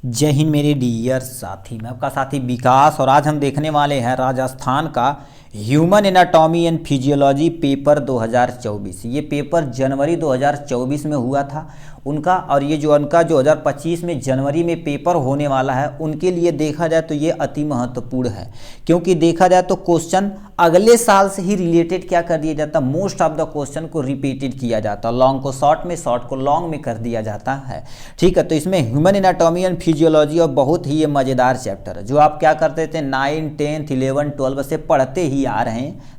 जय हिंद मेरे डियर साथी। मैं आपका साथी विकास और आज हम देखने वाले हैं राजस्थान का human anatomy and physiology paper 2024। ये पेपर जनवरी 2024 में हुआ था उनका, और ये जो उनका 2025 में जनवरी में पेपर होने वाला है उनके लिए देखा जाए तो ये अति महत्वपूर्ण है, क्योंकि देखा जाए तो क्वेश्चन अगले साल से ही रिलेटेड क्या कर दिया जाता, मोस्ट ऑफ द क्वेश्चन को रिपीटेड किया जाता, लॉन्ग को शॉर्ट में, शॉर्ट को लॉन्ग में कर दिया जाता है। ठीक है, तो इसमें ह्यूमन एनाटॉमी एंड फिजियोलॉजी और बहुत ही ये मज़ेदार चैप्टर है जो आप क्या करते थे 9, 10, 11, 12 से पढ़ते ही आ रहे हैं।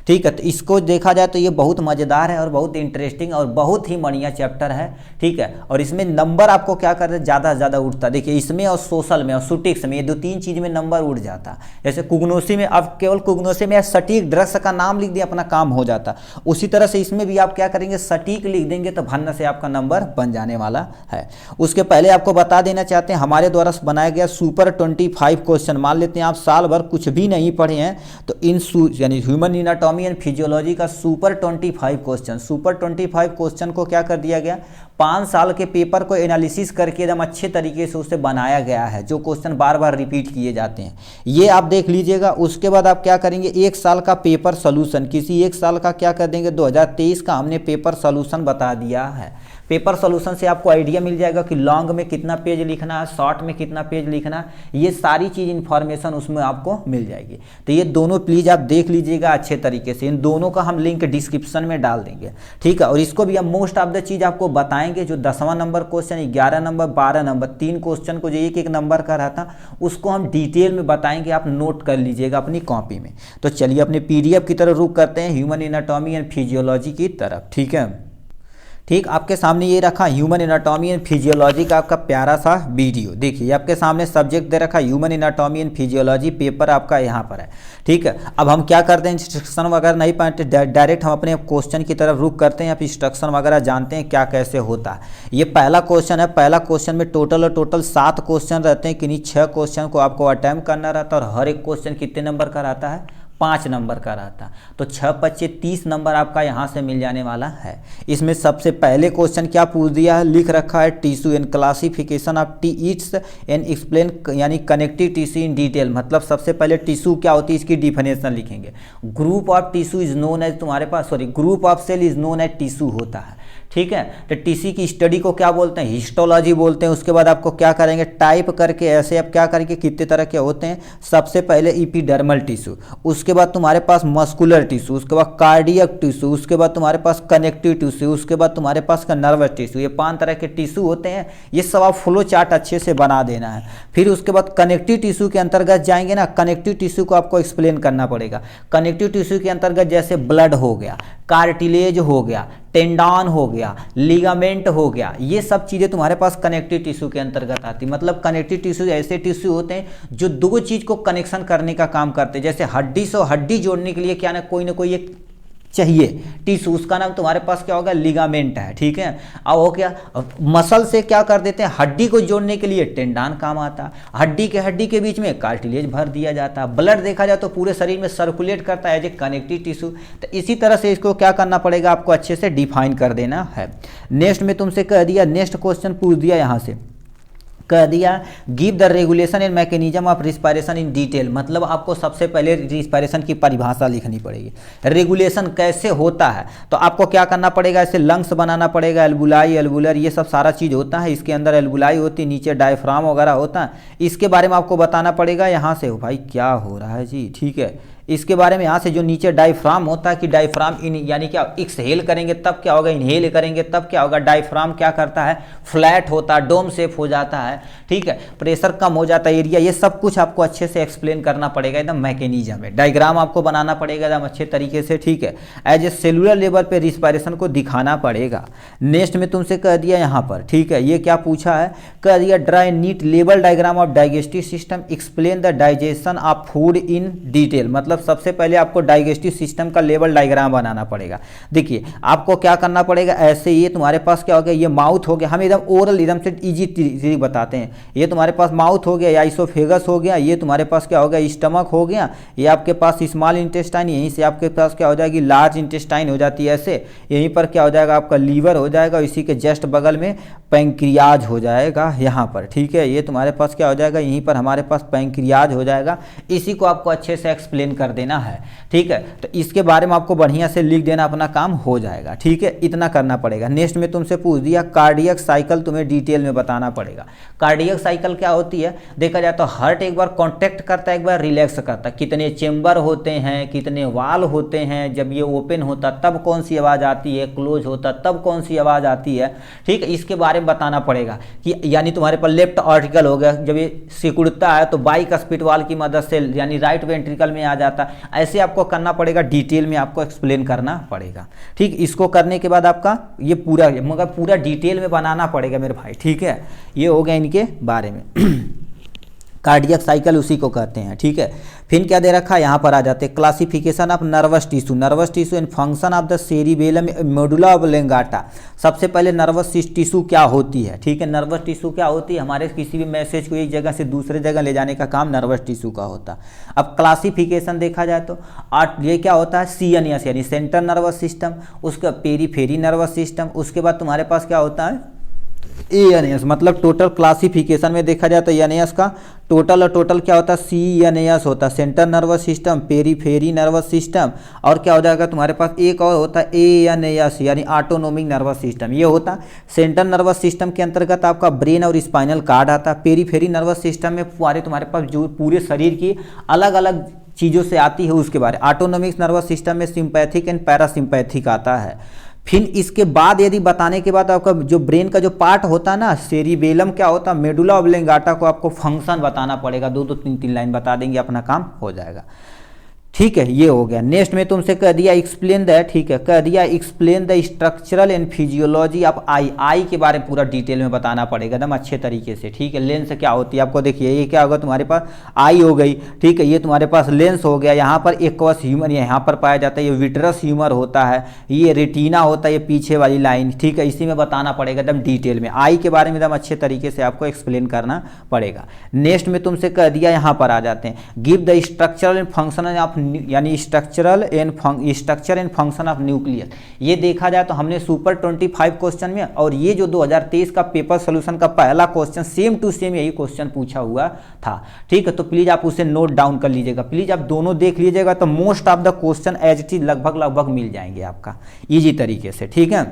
ठीक है, तो इसको देखा जाए तो ये बहुत मज़ेदार है और बहुत इंटरेस्टिंग और बहुत ही बढ़िया चैप्टर है। ठीक है, और इसमें नंबर आपको क्या करते हैं ज़्यादा से ज़्यादा उठता, देखिए इसमें और सोशल में और सुटिक्स में, ये दो तीन चीज़ में नंबर उठ जाता। जैसे कुग्नोसी में अब केवल कुग्नोसी में सटीक ड्रग्स का नाम लिख दिया, अपना काम हो जाता। उसी तरह से इसमें भी आप क्या करेंगे, सटीक लिख देंगे तो भन्न से आपका नंबर बन जाने वाला है। उसके पहले आपको बता देना चाहते हैं हमारे द्वारा बनाया गया सुपर 25 क्वेश्चन। मान लेते हैं आप साल भर कुछ भी नहीं पढ़े हैं तो इन यानी ह्यूमन एनाटॉमी एंड फिजियोलॉजी का सुपर 25 क्वेश्चन, सुपर 25 क्वेश्चन को क्या कर दिया गया, 5 साल के पेपर को एनालिसिस करके एकदम अच्छे तरीके से उसे बनाया गया है, जो क्वेश्चन बार बार रिपीट किए जाते हैं ये आप देख लीजिएगा। उसके बाद आप क्या करेंगे, 1 साल का पेपर सोल्यूशन, किसी 1 साल का क्या कर देंगे, 2023 का हमने पेपर सोल्यूशन बता दिया है। पेपर सोल्यूशन से आपको आइडिया मिल जाएगा कि लॉन्ग में कितना पेज लिखना है, शॉर्ट में कितना पेज लिखना है, ये सारी चीज़ इन्फॉर्मेशन उसमें आपको मिल जाएगी। तो ये दोनों प्लीज़ आप देख लीजिएगा अच्छे तरीके से, इन दोनों का हम लिंक डिस्क्रिप्शन में डाल देंगे। ठीक है, और इसको भी हम मोस्ट ऑफ द चीज़ आपको बताएंगे, जो 10वां number question, 11 number, 12 number, 3 question को जो एक एक नंबर का रहा था उसको हम डिटेल में बताएंगे, आप नोट कर लीजिएगा अपनी कॉपी में। तो चलिए अपने PDF की तरफ रुख करते हैं, ह्यूमन एनाटॉमी एंड फिजियोलॉजी की तरफ। ठीक है, ठीक, आपके सामने ये रखा ह्यूमन एनाटॉमी एंड फिजियोलॉजी का आपका प्यारा सा वीडियो। देखिए आपके सामने सब्जेक्ट दे रखा human anatomy and physiology, paper आपका यहाँ पर है। ठीक है, अब हम क्या करते हैं, इंस्ट्रक्शन वगैरह नहीं पढ़ते, डायरेक्ट हम अपने क्वेश्चन की तरफ रुख करते हैं। आप इंस्ट्रक्शन वगैरह जानते हैं क्या कैसे होता है। ये पहला क्वेश्चन है, पहला क्वेश्चन में टोटल 7 क्वेश्चन रहते हैं, किन्हीं 6 क्वेश्चन को आपको अटैम्प्ट करना रहता है और हर एक क्वेश्चन कितने नंबर का रहता है, 5 नंबर का रहता। तो 6 5 30 नंबर आपका यहाँ से मिल जाने वाला है। इसमें सबसे पहले क्वेश्चन क्या पूछ दिया है, लिख रखा है tissue and classification of tissues and explain, यानी कनेक्टिव टिश्यू इन डिटेल। मतलब सबसे पहले टिश्यू क्या होती है इसकी डिफिनेशन लिखेंगे। Group of tissue is known as, तुम्हारे पास group of cell is known as tissue होता है। ठीक है, तो टिश्यू की स्टडी को क्या बोलते हैं, हिस्टोलॉजी बोलते हैं। उसके बाद आपको क्या करेंगे, टाइप करके ऐसे आप क्या करेंगे, कितने तरह के होते हैं। सबसे पहले एपिडर्मल टिश्यू, उसके बाद तुम्हारे पास मस्कुलर टिश्यू, उसके बाद कार्डियक टिश्यू, उसके बाद तुम्हारे पास कनेक्टिव टिश्यू, उसके बाद तुम्हारे पास का नर्वस टिश्यू। ये 5 तरह के टिश्यू होते हैं। ये सब आप फ्लो चार्ट अच्छे से बना देना है। फिर उसके बाद कनेक्टिव टिश्यू के अंतर्गत जाएंगे ना, कनेक्टिव टिश्यू को आपको एक्सप्लेन करना पड़ेगा। कनेक्टिव टिश्यू के अंतर्गत जैसे ब्लड हो गया, कार्टिलेज हो गया, टेंडॉन हो गया, लिगामेंट हो गया, ये सब चीज़ें तुम्हारे पास कनेक्टिव टिश्यू के अंतर्गत आती। मतलब कनेक्टिव टिश्यू ऐसे टिश्यू होते हैं जो दो चीज़ को कनेक्शन करने का काम करते हैं। जैसे हड्डी से हड्डी जोड़ने के लिए क्या ना कोई एक चाहिए टिश्यू, उसका नाम तुम्हारे पास क्या होगा, लिगामेंट है। ठीक है, अब हो क्या, मसल से क्या कर देते हैं, हड्डी को जोड़ने के लिए टेंडान काम आता है, हड्डी के बीच में कार्टिलेज भर दिया जाता है। ब्लड देखा जाए तो पूरे शरीर में सर्कुलेट करता है एज ए कनेक्टिव टिश्यू। तो इसी तरह से इसको क्या करना पड़ेगा, आपको अच्छे से डिफाइन कर देना है। नेक्स्ट में तुमसे कह दिया, नेक्स्ट क्वेश्चन पूछ दिया यहाँ से, कह दिया give the regulation and mechanism of respiration in detail. मतलब आपको सबसे पहले रिस्पायरेशन की परिभाषा लिखनी पड़ेगी, रेगुलेशन कैसे होता है। तो आपको क्या करना पड़ेगा, ऐसे लंग्स बनाना पड़ेगा, एल्बुलाई, एल्बुलर, ये सब सारा चीज़ होता है। इसके अंदर एल्बुलाई होती है, नीचे डायफ्राम वगैरह होता है। इसके बारे में आपको बताना पड़ेगा। यहाँ से भाई क्या हो रहा है जी, ठीक है, इसके बारे में यहाँ से जो नीचे डायफ्राम होता है कि डायफ्राम इन, यानी क्या, एक्सहेल करेंगे तब क्या होगा, इनहेल करेंगे तब क्या होगा। डायफ्राम क्या करता है, फ्लैट होता है, डोम शेप हो जाता है। ठीक है, प्रेशर कम हो जाता है, एरिया, ये सब कुछ आपको अच्छे से एक्सप्लेन करना पड़ेगा। एकदम मैकेनिज्म में डायग्राम आपको बनाना पड़ेगा एकदम अच्छे तरीके से। ठीक है, एज ए सेलुलर लेवल पे रिस्पायरेशन को दिखाना पड़ेगा। नेक्स्ट में तुमसे कह दिया यहाँ पर, ठीक है, ये क्या पूछा है, कह दिया ड्रा नीट लेवल diagram of digestive system, explain the digestion of food in detail. मतलब मतलब सबसे पहले आपको डाइजेस्टिव सिस्टम का लेवल डायग्राम बनाना पड़ेगा। देखिए आपको क्या करना पड़ेगा, ऐसे ये तुम्हारे पास क्या हो गया, ये माउथ हो गया, हम एकदम ओरल एकदम से इजी बताते हैं। ये तुम्हारे पास माउथ हो गया या इसोफेगस हो गया, ये तुम्हारे पास क्या हो गया, स्टमक हो गया, ये आपके पास स्मॉल इंटेस्टाइन, यहीं से आपके पास क्या हो जाएगी, लार्ज इंटेस्टाइन हो जाती है ऐसे, यहीं पर क्या हो जाएगा आपका लीवर हो जाएगा, इसी के जस्ट बगल में पैंक्रियाज हो जाएगा यहाँ पर, ठीक है। ये तुम्हारे पास क्या हो जाएगा, यहीं पर हमारे पास पैंक्रियाज हो जाएगा। इसी को आपको अच्छे से एक्सप्लेन कर देना है, ठीक है। तो इसके बारे में आपको बढ़िया से लिख देना, अपना काम हो जाएगा, ठीक है। इतना करना पड़ेगा। नेक्स्ट में तुमसे पूछ दिया कार्डियक साइकिल, तुम्हें डिटेल में बताना पड़ेगा। कार्डियक साइकिल क्या होती है, देखा जाए तो हार्ट एक बार कॉन्ट्रैक्ट करता है, एक बार रिलैक्स करता है, कितने चेंबर होते हैं, कितने वाल होते हैं, जब ये ओपन होता तब कौन सी आवाज़ आती है, क्लोज होता तब कौन सी आवाज़ आती है, ठीक है। इसके बारे में बताना पड़ेगा कि यानी तुम्हारे पास लेफ्ट आर्टिकल हो गया, जब ये सिकुड़ता है तो बाइकस्पिड वाल की मदद से यानी राइट वेंट्रिकल में आ जाता है। ऐसे आपको करना पड़ेगा, डिटेल में आपको एक्सप्लेन करना पड़ेगा, ठीक। इसको करने के बाद आपका ये पूरा मगर पूरा डिटेल में बनाना पड़ेगा मेरे भाई, ठीक है। ये हो गया इनके बारे में कार्डियक साइकिल उसी को कहते हैं, ठीक है। फिर क्या दे रखा है, यहाँ पर आ जाते हैं classification of nervous tissue and function of the cerebellum medulla oblongata. सबसे पहले नर्वस टिश्यू क्या होती है, ठीक है। नर्वस टिश्यू क्या होती है, हमारे किसी भी मैसेज को एक जगह से दूसरे जगह ले जाने का काम नर्वस टिश्यू का होता है। अब क्लासिफिकेशन देखा जाए तो ये क्या होता है, सीएनएस यानी सेंट्रल नर्वस सिस्टम, उसका पेरीफेरी नर्वस सिस्टम, उसके बाद तुम्हारे पास क्या होता है एएनएस, मतलब टोटल क्लासिफिकेशन में देखा जाए तो एएनएस का टोटल और टोटल क्या होता है, सीएनएस होता है, central nervous system, periphery nervous system, और क्या हो जाएगा तुम्हारे पास एक और होता है एएनएस यानी ऑटोनोमिक नर्वस सिस्टम। ये होता है सेंट्रल नर्वस सिस्टम के अंतर्गत आपका ब्रेन और स्पाइनल कार्ड आता है। पेरीफेरी नर्वस सिस्टम में तुम्हारे पास जो पूरे शरीर की अलग अलग चीज़ों से आती है उसके बारे। ऑटोनोमिक नर्वस सिस्टम में सिंपैथिक एंड पैरासिम्पैथिक आता है। फिर इसके बाद यदि बताने के बाद आपका जो ब्रेन का जो पार्ट होता है ना, सेरिबेलम क्या होता है, मेडुला ऑब्लोंगाटा को आपको फंक्शन बताना पड़ेगा, 2-2 3-3 लाइन बता देंगे, अपना काम हो जाएगा, ठीक है। ये हो गया। नेक्स्ट में तुमसे कह दिया एक्सप्लेन द, ठीक है, कह दिया explain the structural and physiology of eye के बारे में पूरा डिटेल में बताना पड़ेगा एकदम अच्छे तरीके से, ठीक है। लेंस क्या होती है आपको देखिए, ये क्या होगा तुम्हारे पास आई हो गई, ठीक है। ये तुम्हारे पास लेंस हो गया, यहाँ पर एक्वस ह्यूमर यहाँ पर पाया जाता है, ये विट्रस ह्यूमर होता है, ये रेटिना होता है, ये पीछे वाली लाइन, ठीक है। इसी में बताना पड़ेगा एकदम डिटेल में, आई के बारे में एकदम अच्छे तरीके से आपको एक्सप्लेन करना पड़ेगा। नेक्स्ट में तुमसे कह दिया, यहाँ पर आ जाते हैं, give the structural and functional of यानी structure and function of nucleus. ये देखा जाए तो हमने सुपर 25 क्वेश्चन में, और ये जो 2023 का पेपर सोल्यूशन का पहला क्वेश्चन सेम टू सेम यही क्वेश्चन पूछा हुआ था, ठीक है। तो प्लीज आप उसे नोट डाउन कर लीजिएगा, प्लीज आप दोनों देख लीजिएगा, तो most of the question as it is लगभग मिल जाएंगे आपका इजी तरीके से, ठीक है।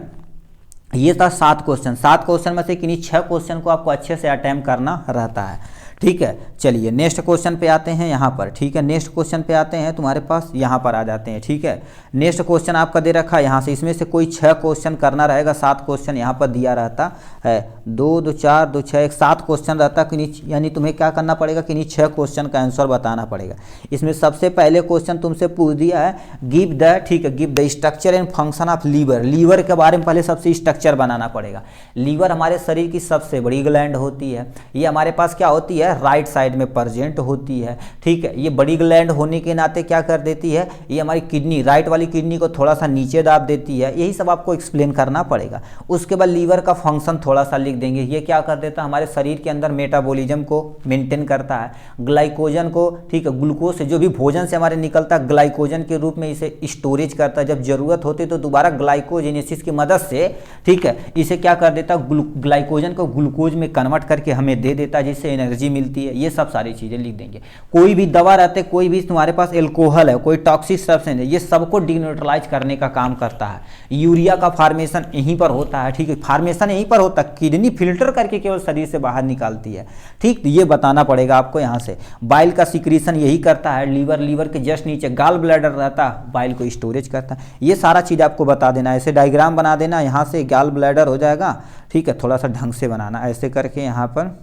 ये था 7 क्वेश्चन, 7 क्वेश्चन में से किन्हीं 6 क्वेश्चन को आपको अच्छे से अटेम्प्ट करना रहता है, ठीक है। चलिए नेक्स्ट क्वेश्चन पे आते हैं यहाँ पर, ठीक है। नेक्स्ट क्वेश्चन पे आते हैं, तुम्हारे पास यहाँ पर आ जाते हैं, ठीक है। नेक्स्ट क्वेश्चन आपका दे रखा है यहाँ से, इसमें से कोई 6 क्वेश्चन करना रहेगा, 7 क्वेश्चन यहाँ पर दिया रहता है, 2 2 4 2 6 1 7 क्वेश्चन रहता है, यानी तुम्हें क्या करना पड़ेगा कि 6 क्वेश्चन का आंसर बताना पड़ेगा। इसमें सबसे पहले क्वेश्चन तुमसे पूछ दिया है गिव द, ठीक है, give the structure and function of liver. Liver के बारे में पहले सबसे स्ट्रक्चर बनाना पड़ेगा। लीवर हमारे शरीर की सबसे बड़ी ग्लैंड होती है, ये हमारे पास क्या होती है, राइट साइड में प्रेजेंट होती है, ठीक है। ये बड़ी ग्लैंड होने के नाते क्या कर देती है, ये हमारी किडनी, राइट वाली किडनी को थोड़ा सा नीचे दाब देती है, यही सब आपको एक्सप्लेन करना पड़ेगा। उसके बाद लीवर का फंक्शन थोड़ा सा लिख देंगे, ये क्या कर देता है, हमारे शरीर के अंदर मेटाबॉलिज्म को मेंटेन करता है, ग्लाइकोजन को, ठीक है, ग्लूकोज से जो भी भोजन से हमारे निकलता है ग्लाइकोजन के रूप में इसे स्टोरेज करता है, जब जरूरत होती है तो दोबारा ग्लाइकोजेनेसिस की मदद से, ठीक है, इसे क्या कर देता है, ग्लाइकोजन को ग्लूकोज में कन्वर्ट करके हमें दे देता है, जिससे एनर्जी मिलती है। ये सब सारी चीजें लिख देंगे। कोई भी दवा रहते, कोई भी तुम्हारे पास एल्कोहल है, कोई टॉक्सिक सब्सटेंस है, ये सबको डिन्यूट्रलाइज करने का काम करता है। यूरिया का फार्मेशन यहीं पर होता है, ठीक है, फार्मेशन यहीं पर होता है, किडनी फिल्टर करके केवल शरीर से बाहर निकालती है, ठीक। ये बताना पड़ेगा आपको यहाँ से। बाइल का सिक्रीशन यही करता है, लीवर के जस्ट नीचे गाल ब्लैडर रहता है, बाइल को स्टोरेज करता है। ये सारा चीज आपको बता देना, ऐसे डायग्राम बना देना, यहाँ से गाल ब्लैडर हो जाएगा, ठीक है। थोड़ा सा ढंग से बनाना, ऐसे करके यहाँ पर,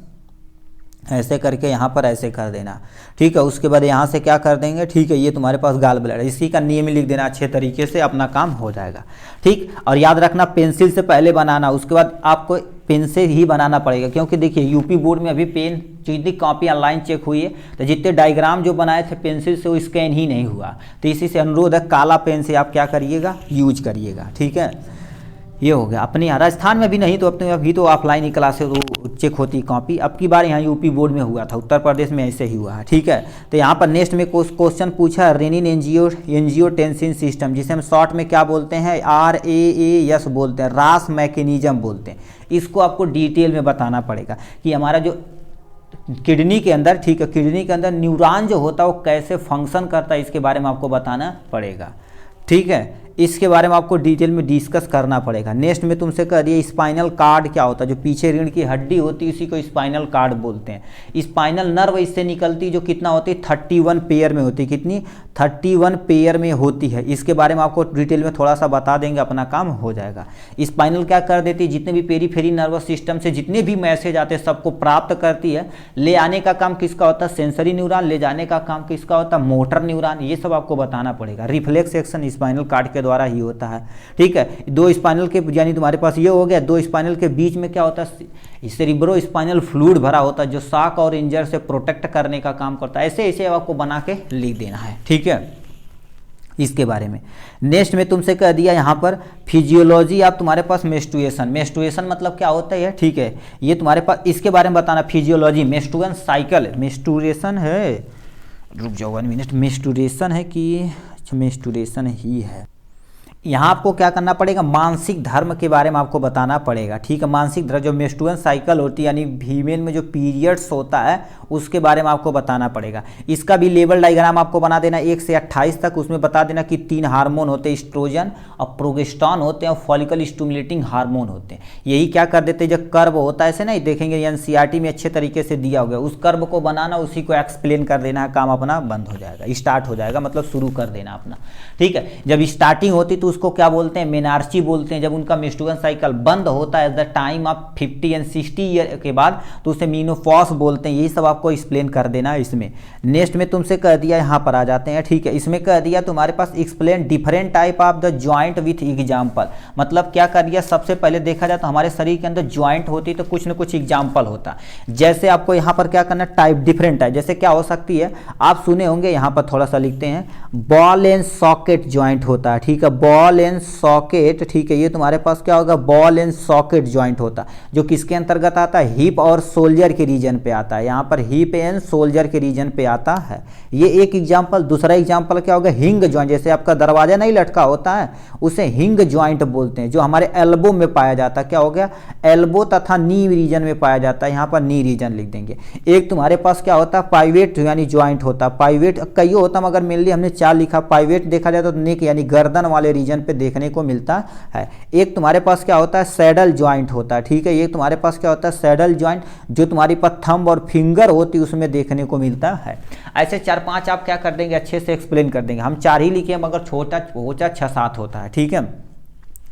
ऐसे करके यहाँ पर ऐसे कर देना, ठीक है। उसके बाद यहाँ से क्या कर देंगे, ठीक है, ये तुम्हारे पास गाल ब्लैडर, इसी का नियम लिख देना अच्छे तरीके से, अपना काम हो जाएगा, ठीक। और याद रखना पेंसिल से पहले बनाना, उसके बाद आपको पेन से ही बनाना पड़ेगा, क्योंकि देखिए यूपी बोर्ड में अभी पेन जितनी कॉपी ऑनलाइन चेक हुई है तो जितने डायग्राम जो बनाए थे पेंसिल से वो स्कैन ही नहीं हुआ। तो इसी से अनुरोध है काला पेन से आप क्या करिएगा, यूज करिएगा। ठीक है, ये हो गया। अपने यहाँ राजस्थान में भी नहीं तो अपने अभी तो ऑफलाइन ही क्लासेस चेक होती कॉपी। अब की बार यहाँ यूपी बोर्ड में हुआ था, उत्तर प्रदेश में ऐसे ही हुआ है। ठीक है, तो यहाँ पर नेक्स्ट में क्वेश्चन पूछा है रेनिन एंजियोटेंसिन सिस्टम, जिसे हम शॉर्ट में क्या बोलते हैं, RAAS बोलते हैं, रास मैकेनिज्म बोलते हैं। इसको आपको डिटेल में बताना पड़ेगा कि हमारा जो किडनी के अंदर, ठीक है, किडनी के अंदर न्यूरॉन जो होता है वो कैसे फंक्शन करता है, इसके बारे में आपको बताना पड़ेगा। ठीक है, इसके बारे में आपको डिटेल में डिस्कस करना पड़ेगा। नेक्स्ट में तुमसे कह दिया स्पाइनल कार्ड क्या होता है, जो पीछे रीढ़ की हड्डी होती है इसी को स्पाइनल कार्ड बोलते हैं। स्पाइनल नर्व इससे निकलती जो कितना होती है, 31 पेयर में होती है। कितनी, 31 पेयर में होती है। इसके बारे में आपको डिटेल में थोड़ा सा बता देंगे, अपना काम हो जाएगा। स्पाइनल क्या कर देती है, जितने भी पेरीफेरी नर्वस सिस्टम से जितने भी मैसेज आते हैं सबको प्राप्त करती है। ले आने का काम किसका होता है, सेंसरी न्यूरॉन, ले जाने का काम किसका होता है, मोटर न्यूरॉन। ये सब आपको बताना पड़ेगा। रिफ्लेक्स एक्शन स्पाइनल कार्ड के द्वारा ही होता है। ठीक है, दो स्पाइनल के, यानी तुम्हारे पास ये हो गया, दो स्पाइनल के बीच में क्या होता है, सेरिब्रो स्पाइनल फ्लूइड भरा होता है जो शॉक और इंजर से प्रोटेक्ट करने का काम करता है। ऐसे ऐसे आपको बना के लिख देना है। ठीक है, इसके बारे में। नेक्स्ट में तुमसे कह दिया यहाँ पर फिजियोलॉजी, आप तुम्हारे पास मेंस्ट्रुएशन, मेंस्ट्रुएशन मतलब क्या होता है, ठीक है, ये तुम्हारे पास इसके बारे में बताना। फिजियोलॉजी, मेंस्ट्रुएशन साइकिल, मेंस्ट्रुएशन है, रुक जाओ 1 मिनट, मेंस्ट्रुएशन है कि मेंस्ट्रुएशन ही है। यहाँ आपको क्या करना पड़ेगा, मानसिक धर्म के बारे में आपको बताना पड़ेगा। ठीक है, मानसिक धर्म जो मेंस्ट्रुएशन साइकिल होती है, यानी फीमेल में जो पीरियड्स होता है उसके बारे में आपको बताना पड़ेगा। इसका भी लेवल डायग्राम आपको बना देना 1 से 28 तक। उसमें बता देना कि 3 हार्मोन होते हैं, एस्ट्रोजन और प्रोजेस्टेरॉन होते हैं और फॉलिकल स्टिमुलेटिंग हार्मोन होते हैं। यही क्या कर देते हैं, जब कर्व होता है ऐसे नहीं देखेंगे, NCERT में अच्छे तरीके से दिया होगा, उस कर्व को बनाना, उसी को एक्सप्लेन कर देना है, काम अपना बंद हो जाएगा, स्टार्ट हो जाएगा, मतलब शुरू कर देना अपना। ठीक है, जब स्टार्टिंग होती तो उसको क्या बोलते हैं, मेनार्ची बोलते हैं। जब उनका मेंस्ट्रुएशन साइकिल बंद होता है at the time of 50 and 60 year के बाद तो उसे मीनोपॉज बोलते हैं। यही सब आपको एक्सप्लेन कर देना है इसमें। नेक्स्ट में तुमसे कह दिया, यहाँ पर आ जाते हैं। ठीक है, इसमें कह दिया तुम्हारे पास explain different type of the joint with example, मतलब क्या कर दिया, सबसे पहले देखा जाए तो हमारे शरीर के अंदर ज्वाइंट होती है तो कुछ ना कुछ एग्जाम्पल होता है। जैसे आपको यहाँ पर क्या करना, टाइप डिफरेंट है, जैसे क्या हो सकती है, आप सुने होंगे, यहाँ पर थोड़ा सा लिखते हैं, बॉल एंड सॉकेट ज्वाइंट होता है। ठीक है, बॉल एंड सॉकेट, ठीक है, ये तुम्हारे पास क्या होगा, बॉल एंड सॉकेट ज्वाइंट होता है, जो किसके अंतर्गत आता है, हिप और सोल्जर के रीजन पे आता है। यहाँ पर हिप एंड सोल्जर के रीजन पे आता है, ये एक एग्जांपल। दूसरा एग्जांपल क्या होगा, हिंग ज्वाइंट, जैसे आपका दरवाजा नहीं लटका होता है उसे हिंग ज्वाइंट बोलते हैं, जो हमारे एल्बो में पाया जाता है। क्या हो गया, एल्बो तथा नी रीजन में पाया जाता है, यहाँ पर नी रीजन लिख देंगे। एक तुम्हारे पास क्या होता है, पाइवेट यानी ज्वाइंट होता है। पाइवेट कई होता मगर मेनली हमने 4 लिखा। पाइवेट देखा जाए तो नेक यानी गर्दन वाले रीजन पे देखने को मिलता है। एक तुम्हारे पास क्या होता है, सैडल ज्वाइंट होता है। ठीक है, ये तुम्हारे पास क्या होता है, सैडल ज्वाइंट, जो तुम्हारे पास थंब और फिंगर होती है उसमें देखने को मिलता है। ऐसे 4-5 आप क्या कर देंगे, अच्छे से एक्सप्लेन कर देंगे। हम 4 ही लिखे मगर छोटा 6-7 होता है। ठीक है,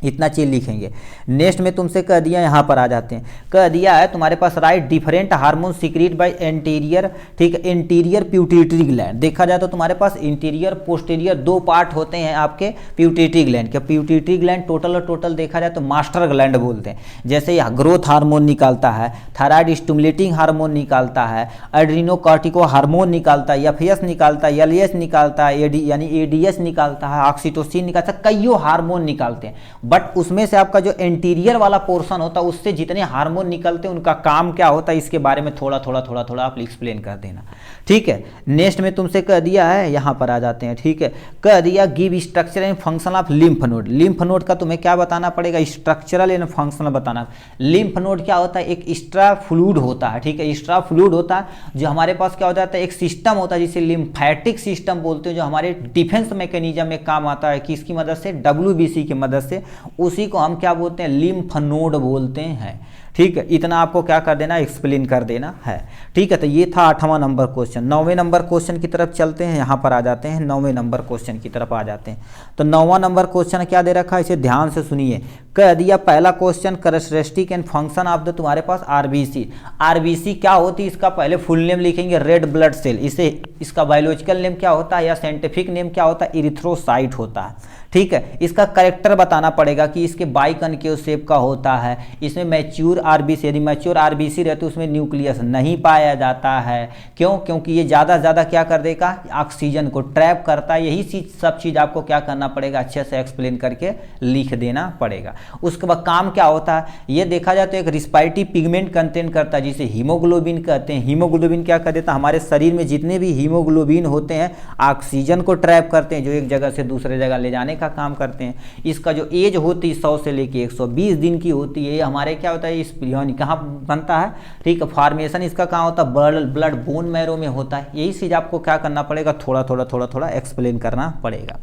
इतना चीज लिखेंगे। नेक्स्ट में तुमसे कह दिया, यहाँ पर आ जाते हैं, कह दिया है तुम्हारे पास write different hormone secrete by anterior, ठीक है, इंटीरियर प्यूटिटरी ग्लैंड। देखा जाए तो तुम्हारे पास इंटीरियर पोस्टीरियर 2 पार्ट होते हैं आपके प्यूटिटरी ग्लैंड के। प्यूटिटरी ग्लैंड टोटल और टोटल देखा जाए तो मास्टर ग्लैंड बोलते हैं। जैसे ग्रोथ हार्मोन निकालता है, थायराइड स्टिमुलेटिंग हार्मोन निकालता है, एड्रीनोकॉर्टिको हार्मोन निकालता है, एफएस निकालता है, एलएस निकालता है, यानी एडीएस निकालता है, ऑक्सीटोसिन निकालता है, कईयों हार्मोन निकालते हैं। बट उसमें से आपका जो एंटीरियर वाला पोर्शन होता है उससे जितने हार्मोन निकलते हैं उनका काम क्या होता है, इसके बारे में थोड़ा थोड़ा आप एक्सप्लेन कर देना। ठीक है, नेक्स्ट में तुमसे कह दिया है, यहाँ पर आ जाते हैं। ठीक है, कह दिया give structure and function of lymph node. Lymph node का तुम्हें क्या बताना पड़ेगा, स्ट्रक्चरल एंड फंक्शनल बताना। लिम्फ नोड क्या होता है, एक एक्स्ट्रा फ्लूइड होता है। ठीक है, एक्स्ट्रा फ्लूइड होता है जो हमारे पास क्या हो जाता है, एक सिस्टम होता है जिसे लिम्फेटिक सिस्टम बोलते हैं, जो हमारे डिफेंस मैकेनिज्म में काम आता है। किसकी मदद से, WBC की मदद से। उसी को हम क्या बोलते हैं, लिम्फ नोड बोलते हैं। ठीक है, इतना आपको क्या कर देना, एक्सप्लेन कर देना है। ठीक है, तो ये था 8वां नंबर क्वेश्चन। 9वें नंबर क्वेश्चन की तरफ चलते हैं, यहाँ पर आ जाते हैं 9वें नंबर क्वेश्चन की तरफ आ जाते हैं। तो 9वां नंबर क्वेश्चन क्या दे रखा है, इसे ध्यान से सुनिए। कह दिया पहला question, characteristic and function of the तुम्हारे पास आरबीसी। आरबीसी क्या होती है, इसका पहले फुल नेम लिखेंगे, रेड ब्लड सेल। इसे इसका बायोलॉजिकल नेम क्या होता है या साइंटिफिक नेम क्या होता है, इरिथ्रोसाइट होता है। ठीक है। इसका करेक्टर बताना पड़ेगा कि इसके बाइकनकेव शेप का होता है, इसमें मैच्योर आरबीसी, यदि मैच्योर आरबीसी रहते तो उसमें न्यूक्लियस नहीं पाया जाता है। क्यों? क्योंकि ये ज़्यादा ज़्यादा क्या कर देगा, ऑक्सीजन को ट्रैप करता है। यही सब चीज़ आपको क्या करना पड़ेगा, अच्छे से एक्सप्लेन करके लिख देना पड़ेगा। उसके बाद काम क्या होता है, ये देखा जाए तो एक रिस्पायरेटरी पिगमेंट कंटेन करता है जिसे हीमोग्लोबिन कहते हैं। हीमोग्लोबिन क्या कर देता है, हमारे शरीर में जितने भी हीमोग्लोबिन होते हैं ऑक्सीजन को ट्रैप करते हैं, जो एक जगह से दूसरे जगह ले जाने का काम करते हैं। इसका जो एज होती है 100 से लेके 120 दिन की होती है। ये हमारे क्या होता है, इस कहाँ बनता है, ठीक है, फॉर्मेशन इसका कहाँ होता है, ब्लड बोन मैरो में होता है। यही चीज़ आपको क्या करना पड़ेगा, थोड़ा एक्सप्लेन करना पड़ेगा।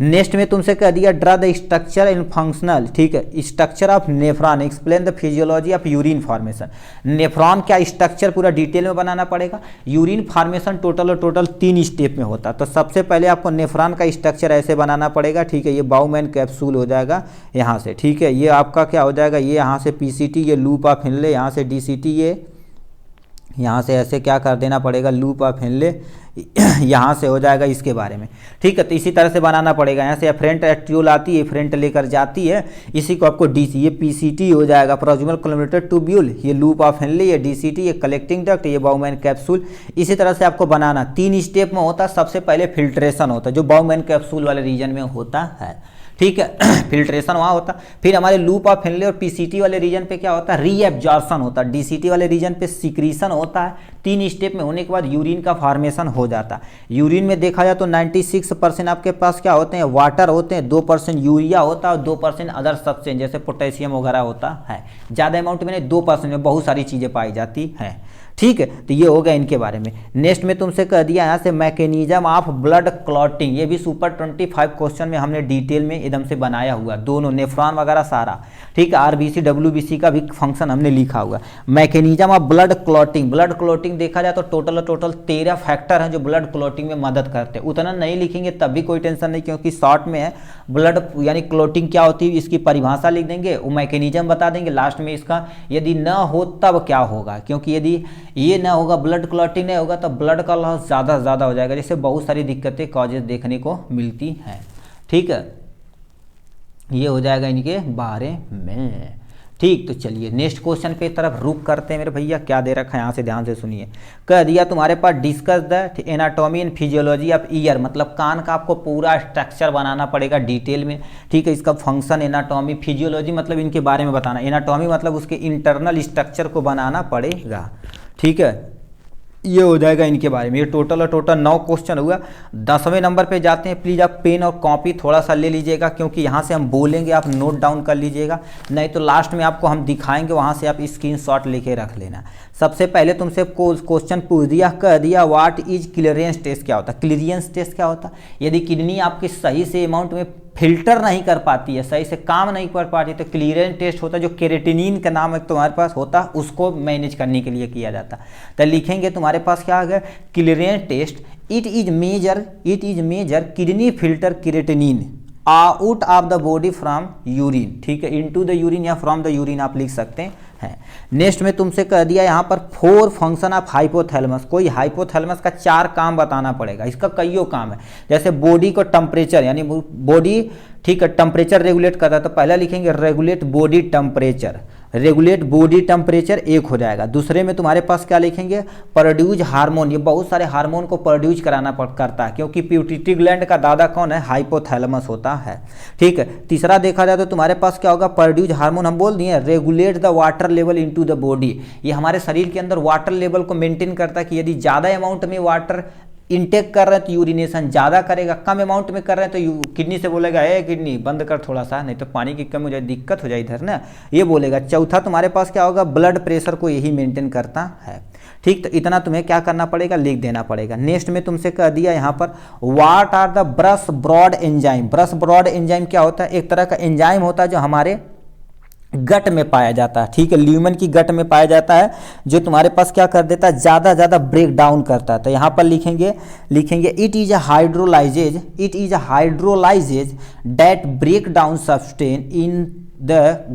नेक्स्ट में तुमसे कह दिया draw the structure in functional, ठीक है, structure of nephron, explain the physiology of urine formation. Nephron क्या स्ट्रक्चर पूरा डिटेल में बनाना पड़ेगा। यूरिन फॉर्मेशन टोटल 3 स्टेप में होता है। तो सबसे पहले आपको नेफ्रॉन का स्ट्रक्चर ऐसे बनाना पड़ेगा, ठीक है। ये बाउमैन कैप्सूल हो जाएगा यहाँ से, ठीक है। ये आपका क्या हो जाएगा, ये यहाँ से पीसीटी, ये लूप ऑफ हिनले, यहाँ से डीसीटी, ये यहाँ से ऐसे क्या कर देना पड़ेगा, लूप ऑफ हिनले यहाँ से हो जाएगा इसके बारे में, ठीक है। तो इसी तरह से बनाना पड़ेगा। यहाँ से एफरेंट एट्रियोल आती है, एफरेंट लेकर जाती है, इसी को आपको डीसी, ये पीसीटी हो जाएगा, प्रोक्सिमल कोलैमेटर ट्यूब्यूल, ये लूप ऑफ हेनले, ये डीसीटी, ये कलेक्टिंग डक्ट, ये बाउमैन कैप्सूल। इसी तरह से आपको बनाना 3 स्टेप में होता है। सबसे पहले फिल्ट्रेशन होता है जो बाउमैन कैप्सूल वाले रीजन में होता है, ठीक है। फिल्ट्रेशन वहाँ होता। फिर हमारे लूप ऑफ हेनले और पीसीटी वाले रीजन पे क्या होता है, रीएब्जॉर्प्शन होता है। डीसीटी वाले रीजन पे सिक्रीशन होता है। 3 स्टेप में होने के बाद यूरिन का फॉर्मेशन हो जाता है। यूरिन में देखा जाए तो 96% आपके पास क्या होते हैं, वाटर होते हैं, 2% यूरिया होता है और 2% अदर सब्सटेंस जैसे पोटेशियम वगैरह होता है। ज़्यादा अमाउंट में नहीं, 2% में बहुत सारी चीज़ें पाई जाती हैं, ठीक है। तो ये हो गया इनके बारे में। नेक्स्ट में तुमसे कह दिया यहाँ से मैकेनिज्म ऑफ ब्लड क्लॉटिंग, ये भी सुपर 25 क्वेश्चन में हमने डिटेल में एकदम से बनाया हुआ, दोनों नेफ्रॉन वगैरह सारा, ठीक है। आरबीसी डब्ल्यूबीसी का भी फंक्शन हमने लिखा हुआ। Mechanism of blood clotting, blood clotting देखा जाए तो टोटल 13 फैक्टर हैं जो ब्लड क्लॉटिंग में मदद करते हैं। उतना नहीं लिखेंगे तब भी कोई टेंशन नहीं, क्योंकि शॉर्ट में है। ब्लड यानी क्लॉटिंग क्या होती है इसकी परिभाषा लिख देंगे, वो मैकेनिज्म बता देंगे लास्ट में इसका। यदि न हो तब क्या होगा, क्योंकि यदि ये ना होगा, ब्लड क्लॉटिंग नहीं होगा, तो ब्लड का लॉस ज़्यादा हो जाएगा, जिससे बहुत सारी दिक्कतें कॉजेज देखने को मिलती हैं, ठीक है। ये हो जाएगा इनके बारे में, ठीक। तो चलिए नेक्स्ट क्वेश्चन पे तरफ रुक करते हैं मेरे भैया। क्या दे रखा है यहाँ से ध्यान से सुनिए। कह दिया तुम्हारे पास discuss the anatomy and physiology of ear, मतलब कान का आपको पूरा स्ट्रक्चर बनाना पड़ेगा डिटेल में, ठीक है। इसका फंक्शन, एनाटॉमी, फिजियोलॉजी मतलब इनके बारे में बताना, एनाटॉमी मतलब उसके इंटरनल स्ट्रक्चर को बनाना पड़ेगा, ठीक है। ये हो जाएगा इनके बारे में। ये टोटल 9 क्वेश्चन हुआ। 10वें नंबर पे जाते हैं। प्लीज़ आप पेन और कॉपी थोड़ा सा ले लीजिएगा, क्योंकि यहाँ से हम बोलेंगे, आप नोट डाउन कर लीजिएगा, नहीं तो लास्ट में आपको हम दिखाएंगे, वहाँ से आप स्क्रीनशॉट लेके रख लेना। सबसे पहले तुमसे क्वेश्चन पूछ दिया, कह दिया व्हाट इज क्लियरेंस टेस्ट, क्या होता है क्लियरेंस टेस्ट, क्या होता है। यदि किडनी आपकी सही से अमाउंट में फिल्टर नहीं कर पाती है, सही से काम नहीं कर पाती, तो क्लियरेंस टेस्ट होता है, जो केरेटिनिन का नाम एक तुम्हारे पास होता है, उसको मैनेज करने के लिए किया जाता है। तो लिखेंगे तुम्हारे पास क्या आ गया, clearance test, it is major kidney filter creatinine out of the body from urine, ठीक है, इनटू द यूरिन या फ्रॉम द यूरिन आप लिख सकते हैं। नेक्स्ट में तुमसे कह दिया यहाँ पर 4 फंक्शन ऑफ हाइपोथैलेमस, कोई हाइपोथैलेमस का 4 काम बताना पड़ेगा। इसका कईयों काम है, जैसे बॉडी को टेम्परेचर, यानी बॉडी, ठीक है, टेम्परेचर रेगुलेट करता है, तो पहला लिखेंगे regulate body temperature, regulate body temperature एक हो जाएगा। दूसरे में तुम्हारे पास क्या लिखेंगे, प्रोड्यूस हार्मोन, ये बहुत सारे हार्मोन को प्रोड्यूस कराना करता है, क्योंकि पिट्यूटरी ग्लैंड का दादा कौन है, हाइपोथैलेमस होता है, ठीक है। तीसरा देखा जाए तो तुम्हारे पास क्या होगा, प्रोड्यूस हार्मोन हम बोल दिए, regulate the water level into the body, ये हमारे शरीर के अंदर वाटर लेवल को मेंटेन करता है, कि यदि ज़्यादा अमाउंट में वाटर इनटेक कर रहे हैं तो यूरिनेशन ज़्यादा करेगा, कम अमाउंट में कर रहे हैं तो किडनी से बोलेगा ए किडनी बंद कर थोड़ा सा, नहीं तो पानी की कमी हो जाए, दिक्कत हो जाए इधर ना, ये बोलेगा। चौथा तुम्हारे पास क्या होगा, ब्लड प्रेशर को यही मेंटेन करता है, ठीक। तो इतना तुम्हें क्या करना पड़ेगा, लिख देना पड़ेगा। नेक्स्ट में तुमसे कह दिया यहाँ पर what are the brush border enzyme, brush border enzyme क्या होता है, एक तरह का एंजाइम होता है जो हमारे गट में पाया जाता है, ठीक है, ल्यूमन की गट में पाया जाता है, जो तुम्हारे पास क्या कर देता है, ज़्यादा ब्रेक डाउन करता है। तो यहाँ पर लिखेंगे it is a hydrolases that break down substance in the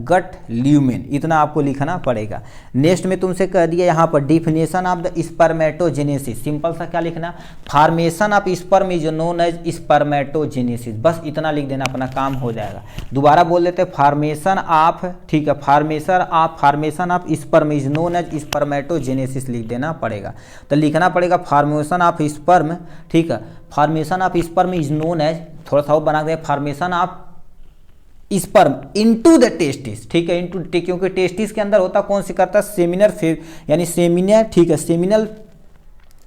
gut lumen, इतना आपको लिखना पड़ेगा। नेक्स्ट में तुमसे कह दिया यहाँ पर definition of the spermatogenesis, simple सा क्या लिखना, formation of sperm is known as spermatogenesis, बस इतना लिख देना, अपना काम हो जाएगा। दोबारा बोल देते हैं फॉर्मेशन ऑफ, ठीक है, formation of sperm is known as spermatogenesis लिख देना पड़ेगा। तो लिखना पड़ेगा फॉर्मेशन ऑफ स्पर्म, ठीक है, formation of sperm is known as, थोड़ा सा और बना दे, formation of sperm into the testis, ठीक है, इनटू, क्योंकि टेस्टिस के अंदर होता कौन सी करता, सेमिनर यानी सेमिनर, ठीक है,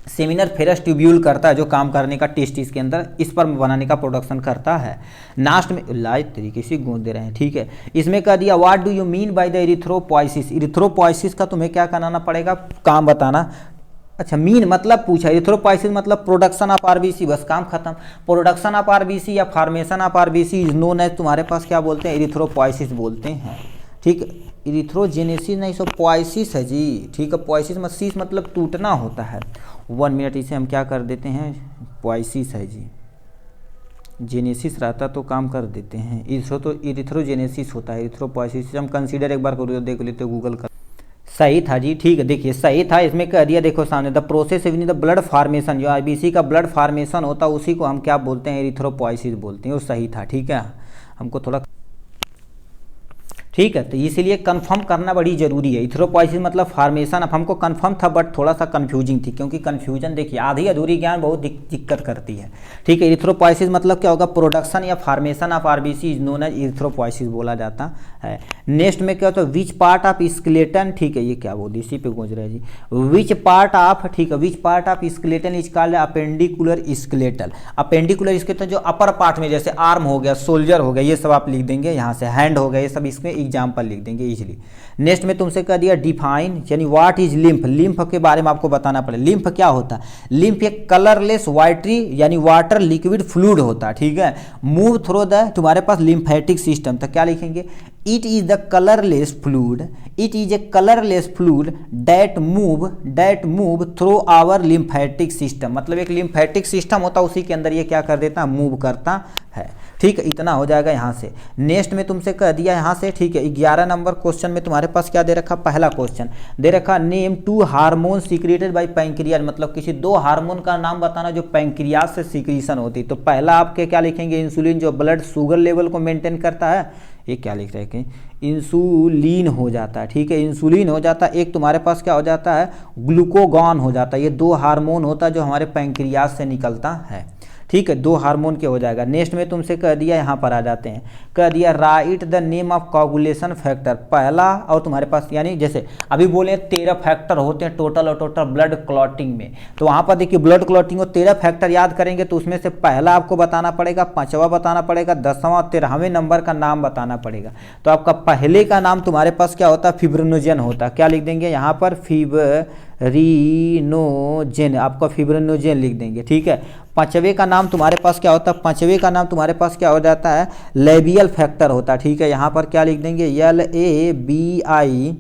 सेमिनर फेरस ट्यूब्यूल करता है जो काम करने का टेस्टिस के अंदर स्पर्म बनाने का प्रोडक्शन करता है। लास्ट में लाइट तरीके से गूंज दे रहे हैं, ठीक है। इसमें कह दिया what do you mean by the erythropoiesis, erythropoiesis का तुम्हें क्या कराना पड़ेगा, काम बताना। अच्छा, मीन मतलब पूछा, इरिथ्रोपोइसिस मतलब प्रोडक्शन ऑफ आरबीसी, बस काम खत्म। प्रोडक्शन ऑफ आरबीसी या formation of RBC is known as, तुम्हारे पास क्या बोलते हैं, इरिथ्रोपोइसिस बोलते हैं, ठीक है। इरिथ्रोजेनेसिस नहीं, सो पोइसिस है जी, ठीक है, पोइसिस सीस मतलब टूटना होता है। 1 मिनट, इसे हम क्या कर देते हैं, पोइसिस है जी, जेनेसिस रहता तो काम कर देते हैं, इरिथ्रोजेनेसिस होता है, इरिथ्रोपोइसिस हम कंसीडर एक बार करो, देख लेते गूगल कर, सही था जी, ठीक है, देखिए सही था। इसमें कह दिया, देखो सामने, the process in the blood formation, जो आरबीसी का ब्लड फार्मेशन होता है उसी को हम क्या बोलते हैं, एरिथ्रोपोइसिस बोलते हैं, वो सही था, ठीक है। हमको थोड़ा, ठीक है, तो इसीलिए कंफर्म करना बड़ी जरूरी है। इरिथ्रोपोइसिस मतलब फार्मेशन, अब हमको कंफर्म था बट थोड़ा सा कंफ्यूजिंग थी, क्योंकि कंफ्यूजन देखिए आधी अधूरी ज्ञान बहुत दिक्कत करती है, ठीक है। इरिथ्रोपोइसिस मतलब क्या होगा, प्रोडक्शन या formation of RBC is known as erythropoiesis बोला जाता है। नेक्स्ट में क्या होता है, विच पार्ट ऑफ स्केलेटन, ठीक है, ये क्या बोल इसी पे गूंज रहा है जी, विच पार्ट ऑफ, ठीक है, which part of skeleton is called appendicular skeletal, appendicular skeleton जो अपर पार्ट में, जैसे आर्म हो गया, सोल्जर हो गया, ये सब आप लिख देंगे, यहाँ से हैंड हो गया, ये सब इसमें एग्जाम्पल लिख देंगे इजीली। नेक्स्ट में तुमसे कह दिया डिफाइन, यानी व्हाट इज लिम्फ, लिम्फ के बारे में आपको बताना पड़ेगा। लिम्फ क्या होता है, लिम्फ एक कलरलेस वाइटरी यानी वाटर लिक्विड फ्लूइड होता है, ठीक है, मूव थ्रू द, तुम्हारे पास लिम्फेटिक सिस्टम, तो क्या लिखेंगे, it is the colourless fluid, it is a colourless fluid that move through our lymphatic system, मतलब एक लिम्फेटिक सिस्टम होता है उसी के अंदर ये क्या कर देता है, मूव करता है, ठीक है, इतना हो जाएगा यहाँ से। नेक्स्ट में तुमसे कह दिया यहाँ से, ठीक है, 11 नंबर क्वेश्चन में तुम्हारे पास क्या दे रखा, पहला क्वेश्चन दे रखा, name 2 hormone secreted by pancreas, मतलब किसी 2 हार्मोन का नाम बताना जो पैंक्रियाज से सीक्रेशन होती। तो पहला आपके क्या लिखेंगे, इंसुलिन जो ब्लड शुगर लेवल को मेंटेन करता है, ये क्या लिख रहे हैं, इंसुलिन हो जाता है, ठीक है, इंसुलिन हो जाता है। एक तुम्हारे पास क्या हो जाता है, ग्लूकोगॉन हो जाता है, ये 2 हार्मोन होता है जो हमारे पैंक्रियाज से निकलता है, ठीक है, 2 हार्मोन के हो जाएगा। नेक्स्ट में तुमसे कह दिया, यहाँ पर आ जाते हैं, कह दिया right the name of coagulation factor, पहला, और तुम्हारे पास यानी जैसे अभी बोले 13 फैक्टर होते हैं टोटल और टोटल ब्लड क्लॉटिंग में, तो वहाँ पर देखिए ब्लड क्लॉटिंग को 13 फैक्टर याद करेंगे, तो उसमें से पहला आपको बताना पड़ेगा, 5वां बताना पड़ेगा, 10वां और 13वें नंबर का नाम बताना पड़ेगा। तो आपका पहले का नाम तुम्हारे पास क्या होता है, फिब्रिनोजेन होता है, क्या लिख देंगे यहाँ पर, फिब्रिनोजेन, आपका फिब्रिनोजेन लिख देंगे, ठीक है। 5वें का नाम तुम्हारे पास क्या होता है, 5वें का नाम तुम्हारे पास क्या हो जाता है, लेबियल फैक्टर होता है, ठीक है, यहाँ पर क्या लिख देंगे, LABI,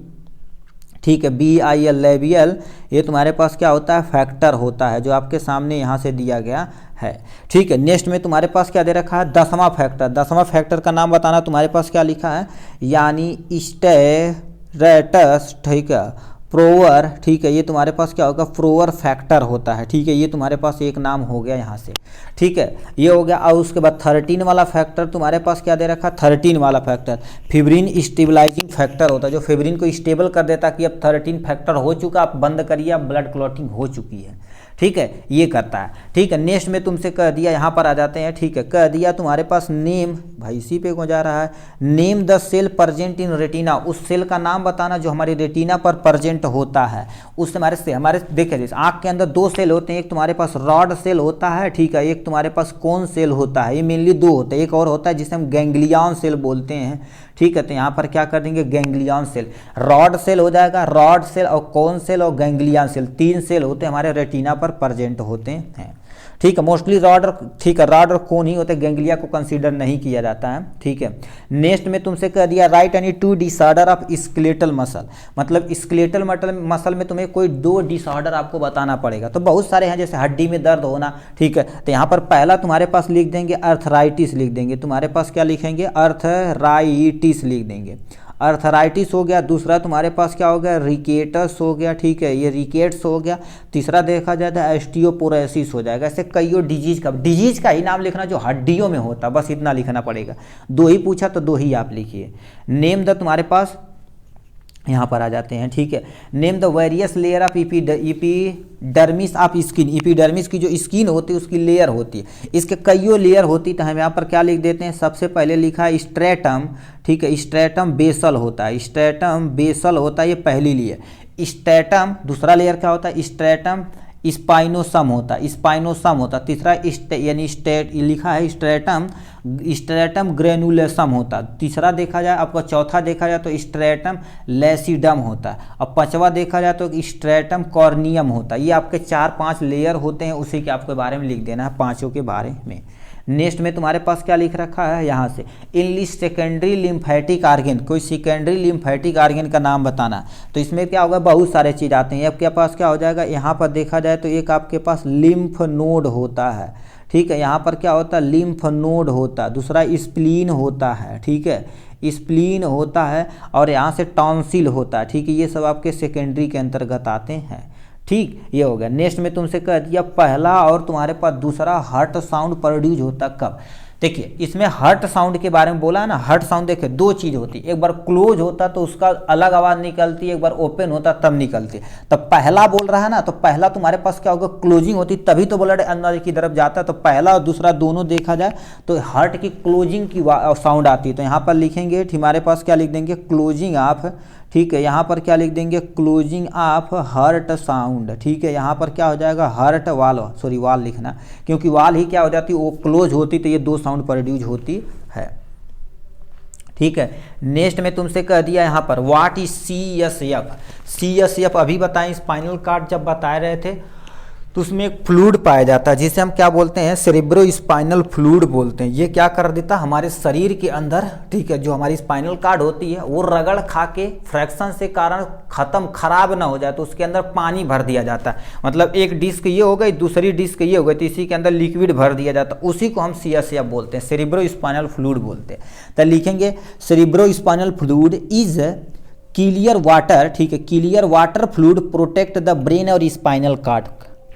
ठीक है, BIL लेबियल, ये तुम्हारे पास क्या होता है, फैक्टर होता है, जो आपके सामने यहाँ से दिया गया है, ठीक है। नेक्स्ट में तुम्हारे पास क्या दे रखा है, 10वां फैक्टर, 10वां फैक्टर का नाम बताना, तुम्हारे पास क्या लिखा है, यानी स्टेरेटस, ठीक है, प्रोवर, ठीक है, ये तुम्हारे पास क्या होगा, प्रोवर फैक्टर होता है, ठीक है, ये तुम्हारे पास एक नाम हो गया यहाँ से, ठीक है, ये हो गया। और उसके बाद 13 वाला फैक्टर तुम्हारे पास क्या दे रखा, 13 वाला फैक्टर फिब्रिन स्टेबलाइजिंग फैक्टर होता है, जो फिब्रिन को स्टेबल कर देता कि अब 13 फैक्टर हो चुका, आप बंद करिए, अब ब्लड क्लॉटिंग हो चुकी है, ठीक है, ये करता है, ठीक है। नेक्स्ट में तुमसे कह दिया, यहाँ पर आ जाते हैं, ठीक है, कह दिया तुम्हारे पास नेम, भाई इसी पे को जा रहा है, name the cell present in retina, उस सेल का नाम बताना जो हमारी रेटिना पर प्रेजेंट होता है। उस हमारे देखिए आँख के अंदर 2 सेल होते हैं, एक तुम्हारे पास रॉड सेल होता है, ठीक है, एक तुम्हारे पास कोन सेल होता है, ये मेनली 2 होते हैं, एक और होता है जिसे हम गैंग्लियन सेल बोलते हैं, ठीक है। तो यहाँ पर क्या कर देंगे, गैंग्लियन सेल, रॉड सेल हो जाएगा, रॉड सेल और कोन सेल और गैंग्लियन सेल, 3 सेल होते हैं हमारे रेटिना पर प्रेजेंट होते हैं, ठीक है, मोस्टली रॉड ठीक है रॉड और कोन ही होते, गैंग्लिया को कंसीडर नहीं किया जाता है। ठीक है, नेक्स्ट में तुमसे कह दिया right any 2 disorder of skeletal muscle, मतलब स्केलेटल मसल में तुम्हें कोई 2 डिसऑर्डर आपको बताना पड़ेगा। तो बहुत सारे हैं, जैसे हड्डी में दर्द होना। ठीक है, तो यहाँ पर पहला तुम्हारे पास लिख देंगे अर्थराइटिस, लिख देंगे तुम्हारे पास क्या लिखेंगे, अर्थराइटिस लिख देंगे, अर्थराइटिस हो गया। दूसरा तुम्हारे पास क्या हो गया, रिकेटस हो गया। ठीक है, ये रिकेट्स हो गया। तीसरा देखा जाए तो ऑस्टियोपोरोसिस हो जाएगा। ऐसे कईयों डिजीज का ही नाम लिखना जो हड्डियों में होता, बस इतना लिखना पड़ेगा। 2 ही पूछा तो 2 ही आप लिखिए। नेम द तुम्हारे पास यहाँ पर आ जाते हैं। ठीक है, name the various layer of epidermis of skin, epidermis की जो स्किन होती है उसकी लेयर होती है, इसके कईयों लेयर होती है। तो हम यहाँ पर क्या लिख देते हैं, सबसे पहले लिखा है स्ट्रेटम। ठीक है, स्ट्रेटम बेसल होता है, स्ट्रेटम बेसल होता है, ये पहली लेयर। स्ट्रेटम दूसरा लेयर क्या होता है, स्ट्रेटम स्पाइनोसम होता है, स्पाइनोसम होता है। तीसरा यानी लिखा है स्ट्रेटम ग्रेनुलेसम होता है। तीसरा देखा जाए आपका, चौथा देखा जाए तो स्ट्रेटम लैसिडम होता है। और पांचवा देखा जाए तो स्ट्रेटम कॉर्नियम होता है। ये आपके 4-5 लेयर होते हैं, उसी के आपके बारे में लिख देना है, पांचों के बारे में। नेक्स्ट में तुम्हारे पास क्या लिख रखा है यहाँ से, इन सेकेंडरी लिम्फेटिक आर्गन, कोई सेकेंडरी लिम्फेटिक आर्गन का नाम बताना। तो इसमें क्या होगा, बहुत सारे चीज़ आते हैं। आपके पास क्या हो जाएगा, यहाँ पर देखा जाए तो एक आपके पास लिम्फ नोड होता है। ठीक है, यहाँ पर क्या होता है, लिम्फ नोड होता है। दूसरा स्प्लीन होता है। ठीक है, स्प्लीन होता है। और यहाँ से टॉन्सिल होता है। ठीक है, ये सब आपके सेकेंडरी के अंतर्गत आते हैं। ठीक, ये हो गया। नेक्स्ट में तुमसे कह दिया पहला और तुम्हारे पास दूसरा हार्ट साउंड प्रोड्यूस होता कब। देखिए, इसमें हार्ट साउंड के बारे में बोला है ना। हार्ट साउंड देखिए 2 चीज़ होती है, एक बार क्लोज होता तो उसका अलग आवाज़ निकलती है, एक बार ओपन होता तब निकलती है। तो पहला बोल रहा है ना, तो पहला तुम्हारे पास क्या होगा, क्लोजिंग होती, तभी तो ब्लड अंदर की तरफ जाता है। तो पहला और दूसरा दोनों देखा जाए तो हार्ट की क्लोजिंग की साउंड आती है। तो यहाँ पर लिखेंगे हमारे पास क्या लिख देंगे, क्लोजिंग ऑफ। ठीक है, यहाँ पर क्या लिख देंगे, क्लोजिंग ऑफ हार्ट साउंड। ठीक है, यहाँ पर क्या हो जाएगा, हार्ट वाल, सॉरी वाल लिखना, क्योंकि वाल ही क्या हो जाती है, वो क्लोज होती, तो ये 2 साउंड प्रोड्यूस होती है। ठीक है, नेक्स्ट में तुमसे कह दिया यहाँ पर व्हाट इज CSF। CSF अभी बताएं, स्पाइनल कार्ड जब बता रहे थे तो उसमें एक फ्लूइड पाया जाता है जिसे हम क्या बोलते हैं, सेरेब्रो स्पाइनल फ्लूइड बोलते हैं। ये क्या कर देता है हमारे शरीर के अंदर, ठीक है, जो हमारी स्पाइनल कार्ड होती है वो रगड़ खा के फ्रैक्शन से कारण खराब ना हो जाए तो उसके अंदर पानी भर दिया जाता है। मतलब एक डिस्क ये हो गई, दूसरी डिस्क ये हो गई, तो इसी के अंदर लिक्विड भर दिया जाता है, उसी को हम CSF बोलते हैं, सेरेब्रो स्पाइनल फ्लूइड बोलते हैं। तो लिखेंगे cerebro spinal fluid is clear water. ठीक है, clear water fluid protect the brain और स्पाइनल कार्ड।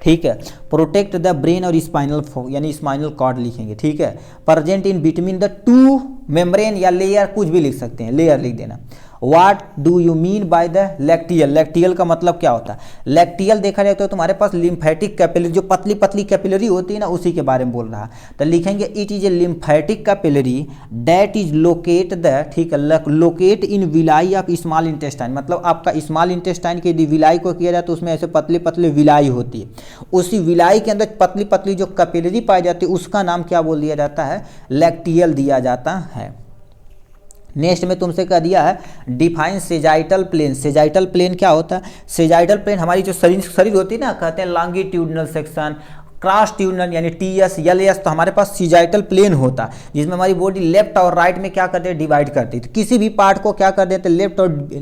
ठीक है, प्रोटेक्ट द ब्रेन और स्पाइनल यानी स्पाइनल कॉर्ड लिखेंगे। ठीक है, present in between the 2 membrane या लेयर, कुछ भी लिख सकते हैं, लेयर लिख देना। What do you mean by the lacteal. Lacteal का मतलब क्या होता है, लैक्टियल देखा जाए तो तुम्हारे पास लिम्फेटिक कैपिलरी, जो पतली पतली कैपिलरी होती है ना, उसी के बारे में बोल रहा है। तो लिखेंगे it is a lymphatic capillary that is locate the, ठीक है, locate in villi of small intestine. मतलब आपका स्मॉल इंटेस्टाइन के यदि विलाई को किया जाए तो उसमें ऐसे पतले पतले विलाई होती है, उसी विलाई के अंदर पतली पतली जो कैपिलरी पाई जाती है उसका नाम क्या बोल दिया जाता है, लैक्टियल दिया जाता है। नेक्स्ट में तुमसे कह दिया है define sagittal plane. Sagittal plane क्या होता है, सेजाइटल प्लेन हमारी जो शरीर होती है ना, कहते हैं लॉन्गिट्यूडनल सेक्शन, क्रॉस ट्यूडनल यानी TS LS। तो हमारे पास सेजाइटल प्लेन होता है जिसमें हमारी बॉडी लेफ्ट और राइट में क्या करते हैं, डिवाइड करती है। तो किसी भी पार्ट को क्या कर देते हैं,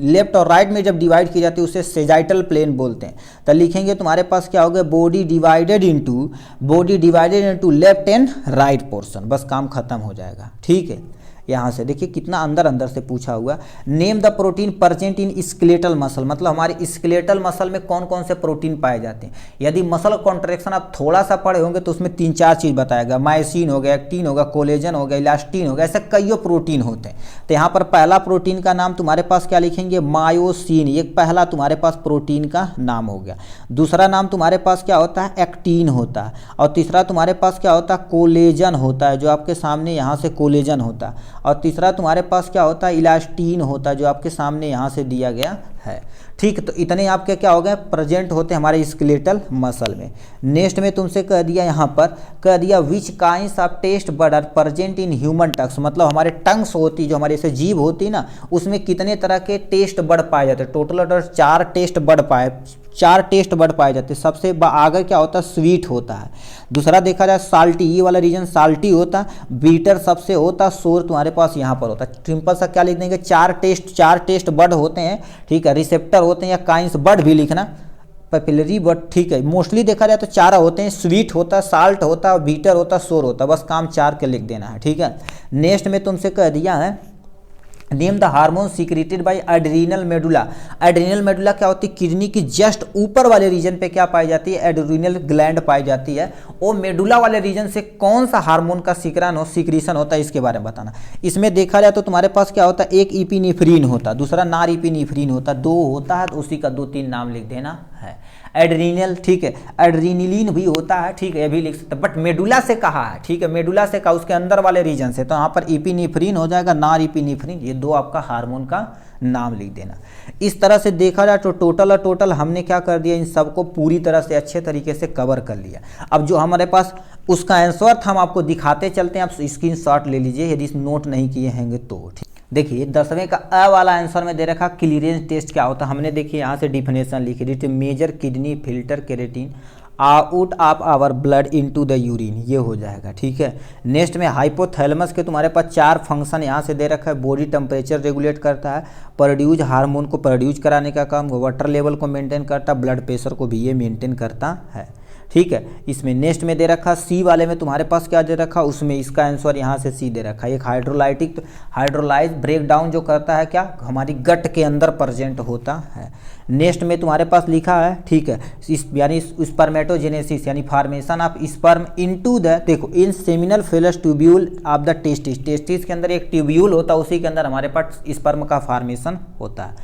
लेफ्ट और राइट में जब डिवाइड की जाती है उसे सेजाइटल प्लेन बोलते हैं। तो लिखेंगे तुम्हारे पास क्या होगा, body divided into left and right portion, बस काम खत्म हो जाएगा। ठीक है, यहाँ से देखिए कितना अंदर अंदर से पूछा हुआ। Name the protein present in skeletal muscle, मतलब हमारे स्केलेटल मसल में कौन कौन से प्रोटीन पाए जाते हैं। यदि मसल कॉन्ट्रैक्शन आप थोड़ा सा पढ़े होंगे तो उसमें 3-4 चीज़ बताएगा, मायोसिन हो गया, एक्टिन होगा, कोलेजन हो गया, इलास्टिन हो गया, ऐसे कई प्रोटीन होते हैं। तो यहाँ पर पहला प्रोटीन का नाम तुम्हारे पास क्या लिखेंगे, मायोसिन, एक पहला तुम्हारे पास प्रोटीन का नाम हो गया। दूसरा नाम तुम्हारे पास क्या होता है, एक्टिन होता है। और तीसरा तुम्हारे पास क्या होता है, कोलेजन होता है, जो आपके सामने यहाँ से कोलेजन होता है। और तीसरा तुम्हारे पास क्या होता है, इलास्टिन होता है, जो आपके सामने यहाँ से दिया गया है। ठीक, तो इतने आपके क्या हो गए, प्रेजेंट होते हैं हमारे स्केलेटल मसल में। नेक्स्ट में तुमसे कह दिया, यहाँ पर कह दिया which kinds of taste bud are present in human tongues. मतलब हमारे टंग्स होती, जो हमारे से जीभ होती है ना, उसमें कितने तरह के टेस्ट बड पाए जाते हैं। टोटल 4 टेस्ट बड पाए, 4 टेस्ट बड पाए जाते हैं। सबसे आगे क्या होता है, स्वीट होता है। दूसरा देखा जाए साल्टी, ये वाला रीजन साल्टी होता है। बीटर सबसे होता है, सोर तुम्हारे पास यहाँ पर होता है। सिंपल सा क्या लिख देंगे, 4 टेस्ट बड होते हैं, ठीक है। रिसेप्टर होते हैं या काइंस बड भी लिखना, पेपिलरी बड, ठीक है। मोस्टली देखा जाए तो 4 होते हैं, स्वीट होता है, साल्ट होता है, बीटर होता है, सोर होता है। बस काम 4 के लिख देना है, ठीक है। नेक्स्ट में तुमसे कह दिया है name the hormone secreted by adrenal medulla. Adrenal medulla क्या होती है, किडनी की जस्ट ऊपर वाले रीजन पे क्या पाई जाती है, एड्रीनल ग्लैंड पाई जाती है। वो मेडुला वाले रीजन से कौन सा हार्मोन का सीक्रेशन होता है, इसके बारे में बताना। इसमें देखा जाए तो तुम्हारे पास क्या होता है, एक इपिनेफ्रिन होता है, दूसरा नार इपिनेफ्रिन होता है, 2 होता है, तो उसी का 2-3 नाम लिख देना है। एड्रीनल, ठीक है, एड्रीनिलीन भी होता है, ठीक है, ये भी लिख सकते हैं। बट मेडुला से कहा है, ठीक है, मेडुला से कहा उसके अंदर वाले रीजन से, तो यहाँ पर इपिनेफ्रिन हो जाएगा, नार इपिनेफ्रिन, ये 2 आपका हार्मोन का नाम लिख देना। इस तरह से देखा जाए तो टोटल हमने क्या कर दिया, इन सबको पूरी तरह से अच्छे तरीके से कवर कर लिया। अब जो हमारे पास उसका आंसर था हम आपको दिखाते चलते हैं, आप स्क्रीनशॉट ले लीजिए यदि नोट नहीं किए होंगे तो। ठीक, देखिए 10वें का अ वाला आंसर में दे रखा क्लीयरेंस टेस्ट क्या होता है। हमने देखिए यहाँ से डिफिनेशन लिखी थी, major kidney filter creatine out of our blood into the urine, ये हो जाएगा, ठीक है। नेक्स्ट में हाइपोथैलेमस के तुम्हारे पास 4 फंक्शन यहाँ से दे रखा है। बॉडी टेम्परेचर रेगुलेट करता है, प्रोड्यूस हार्मोन को प्रोड्यूस कराने का काम, वाटर लेवल को मेंटेन करता है, ब्लड प्रेशर को भी ये मेंटेन करता है, ठीक है। इसमें नेक्स्ट में दे रखा सी वाले में तुम्हारे पास क्या दे रखा, उसमें इसका आंसर यहाँ से सी दे रखा है। एक हाइड्रोलाइज ब्रेकडाउन जो करता है क्या, हमारी गट के अंदर प्रेजेंट होता है। नेक्स्ट में तुम्हारे पास लिखा है, ठीक है, यानी स्पर्मेटोजेनेसिस यानी formation of sperm into the, देखो in seminiferous tubule of the testis के अंदर एक ट्यूब्यूल होता है, उसी के अंदर हमारे पास स्पर्म का फॉर्मेशन होता है।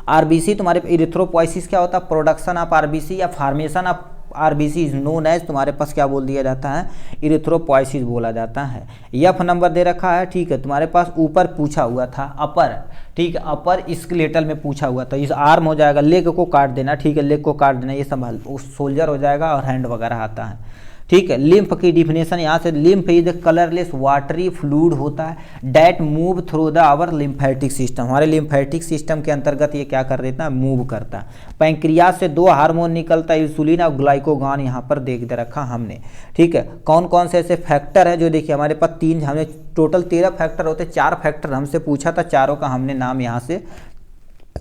आरबीसी तुम्हारे इरिथ्रोपोइसिस क्या होता है, प्रोडक्शन ऑफ आरबीसी या formation of RBC is known as, तुम्हारे पास क्या बोल दिया जाता है, इरिथ्रोपोइसिस बोला जाता है। एफ नंबर दे रखा है, ठीक है, तुम्हारे पास ऊपर पूछा हुआ था अपर, ठीक है, अपर स्केलेटल में पूछा हुआ था, इस आर्म हो जाएगा, लेग को काट देना, ठीक है, लेग को काट देना, ये संभाल सोल्जर हो जाएगा और हैंड वगैरह आता है, ठीक है। लिम्फ की डिफिनेशन यहाँ से, lymph is the colourless watery fluid होता है that move through the our lymphatic system, हमारे लिम्फेटिक सिस्टम के अंतर्गत ये क्या कर देता है, मूव करता है। पैंक्रियाज से 2 हार्मोन निकलता है, इंसुलिन और ग्लाइकोगान, यहाँ पर देख दे रखा हमने, ठीक है। कौन कौन से ऐसे फैक्टर है जो देखिए हमारे पास 3, हमने टोटल 13 फैक्टर होते, 4 फैक्टर हमसे पूछा था, चारों का हमने नाम यहाँ से,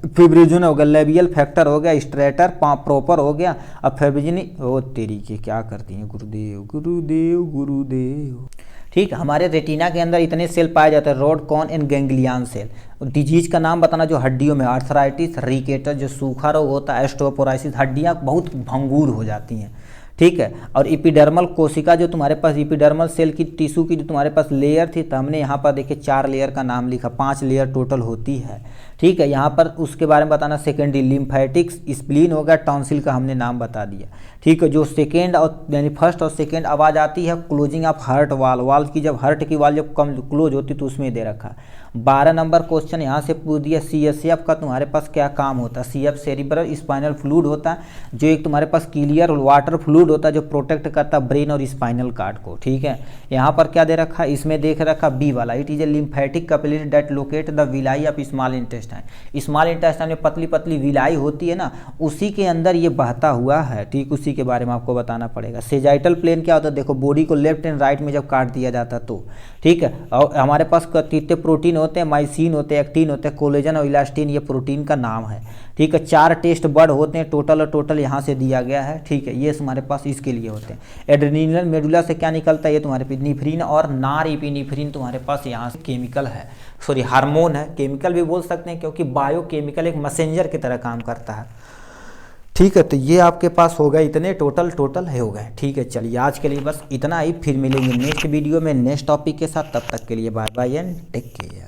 फिब्रिजन हो गया, लेबियल फैक्टर हो गया, स्ट्रेटर प्रॉपर हो गया, अब फेब्रिजनी, ओ तेरी के क्या करती हैं, गुरुदेव गुरुदेव गुरुदेव, ठीक। हमारे रेटिना के अंदर इतने सेल पाए जाते हैं, rod cone and ganglion cell. Disease का नाम बताना जो हड्डियों में, आर्थराइटिस, रिकेटस जो सूखा रोग होता है, एस्टोपोराइसिस हड्डियाँ बहुत भंगूर हो जाती हैं, ठीक है। और इपिडर्मल कोशिका जो तुम्हारे पास, इपिडर्मल सेल की टिश्यू की जो तुम्हारे पास लेयर थी, तो हमने यहाँ पर देखिए 4 लेयर का नाम लिखा, 5 लेयर टोटल होती है, ठीक है। यहाँ पर उसके बारे में बताना, सेकेंडरी लिम्फेटिक्स, स्प्लीन हो गया, टॉन्सिल का हमने नाम बता दिया, ठीक है। जो सेकेंड और यानी फर्स्ट और सेकेंड आवाज़ आती है, क्लोजिंग ऑफ हार्ट वाल की, जब हार्ट की वाल जब कम क्लोज होती तो उसमें दे रखा। 12 नंबर क्वेश्चन यहाँ से पूछ दिया, CSF का तुम्हारे पास क्या काम होता है। CF सेरिब्रल स्पाइनल फ्लूइड होता है, जो एक तुम्हारे पास क्लियर वाटर फ्लूइड होता है, जो प्रोटेक्ट करता है ब्रेन और स्पाइनल कार्ड को, ठीक है। यहाँ पर क्या दे रखा, इसमें देख रखा बी वाला, it is a lymphatic capillary that locate the villi of small intestine. Small intestine में पतली पतली विलाई होती है ना, उसी के अंदर ये बहता हुआ है, ठीक, उसी के बारे में आपको बताना पड़ेगा। सेजाइटल प्लेन क्या होता है, देखो बॉडी को लेफ्ट एंड राइट में जब काट दिया जाता तो, ठीक है। और हमारे पास कितने प्रोटीन होते हैं, माइसिन होते हैं, एक्टिन होते हैं, कोलेजन और इलास्टिन, ये प्रोटीन का नाम है, ठीक है। 4 टेस्ट बड होते हैं टोटल यहाँ से दिया गया है, ठीक है। ये हमारे पास इसके लिए होते हैं। एड्रेनल मेडुला से क्या निकलता है, ये तुम्हारे पास निफ्रिन और नार इपिनेफ्रिन तुम्हारे पास यहाँ से केमिकल है, सॉरी हार्मोन है, केमिकल भी बोल सकते हैं क्योंकि बायोकेमिकल एक मैसेंजर की तरह काम करता है, ठीक है। तो ये आपके पास हो गए इतने टोटल हो गए, ठीक है। चलिए आज के लिए बस इतना ही, फिर मिलेंगे नेक्स्ट वीडियो में नेक्स्ट टॉपिक के साथ, तब तक के लिए bye bye and take care.